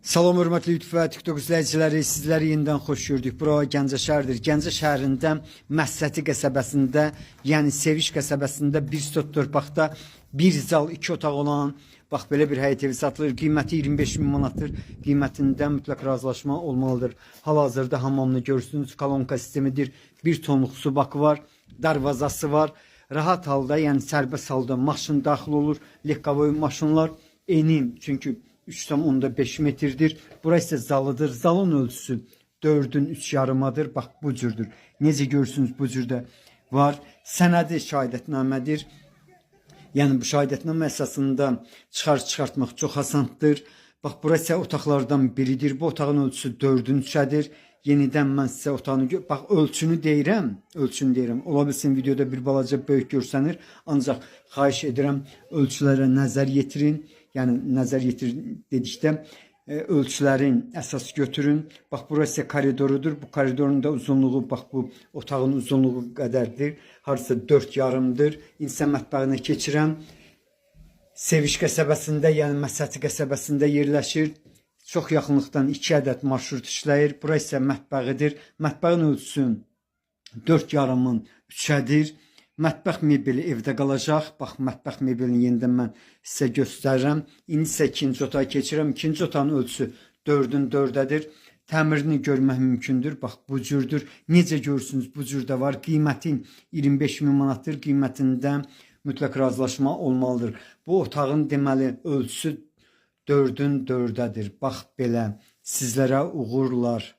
Salam hörmətli YouTube və TikTok izləyiciləri, sizləri yenidən xoş gördük. Bura Gəncə şəhəridir. Gəncə şəhərində Məsəti qəsəbəsində, yəni Seviş qəsəbəsində bir sot torpaqda bir zal 2 otaq olan, bax belə bir həyət evi satılır. Qiyməti 25 min manatdır. Qiymətində mütləq razılaşma olmalıdır. Hal-hazırda hamamını görürsünüz. Kolonka sistemidir. 1 tonluq su bakı var. Darvazası var. Rahat halda, yəni sərbəst halda maşın daxil olur. Lekavoy maşınlar eni, çünki 3,5 metrdir. Burası ise zalıdır. Zalın ölçüsü 4'ün 3 yarımadır. Bak bu cürdür. Necə görürsünüz bu cürdə var. Sənədi şahidətnamədir. Yəni bu şahidətnamə əsasında çıxartmaq çox asandır. Bax burası otaqlardan biridir. Bu otağın ölçüsü 4'ün 3'ədir. Yenidən mən sizə otağını bax ölçünü deyirəm. Ola bilsin videoda bir balaca böyük görsənir. Ancaq xahiş edirəm ölçülərə nəzər yetirin. Yəni nəzər yetirin dedikdə ölçülərin əsas götürün. Bax burası koridorudur. Bu koridorun da uzunluğu bax bu otağın uzunluğu qədərdir. Harasa 4 yarımdır. İnsan mətbəxinə keçirəm. Seviş qəsəbəsində, yəni Məsəti qəsəbəsində yerləşir. Çox yaxınlıqdan 2 ədəd marşrut işləyir. Burası isə mətbəxidir. Mətbəxin ölçüsü 4 yarımın 3'ədir. Mətbəx mebeli evdə qalacaq. Bax, mətbəx mebelini yenidən mən sizə göstərirəm. İndi isə ikinci otağa keçirəm. İkinci otağın ölçüsü 4'ün 4'ədir. Təmirini görmək mümkündür. Bax, bu cürdür. Necə görürsünüz, bu cürdə var. Qiymətin 25 min manatdır. Qiymətində mütləq razılaşma olmalıdır. Bu otağın deməli ölçüsü 4'ün 4'ədir. Bax belə. Sizlərə uğurlar.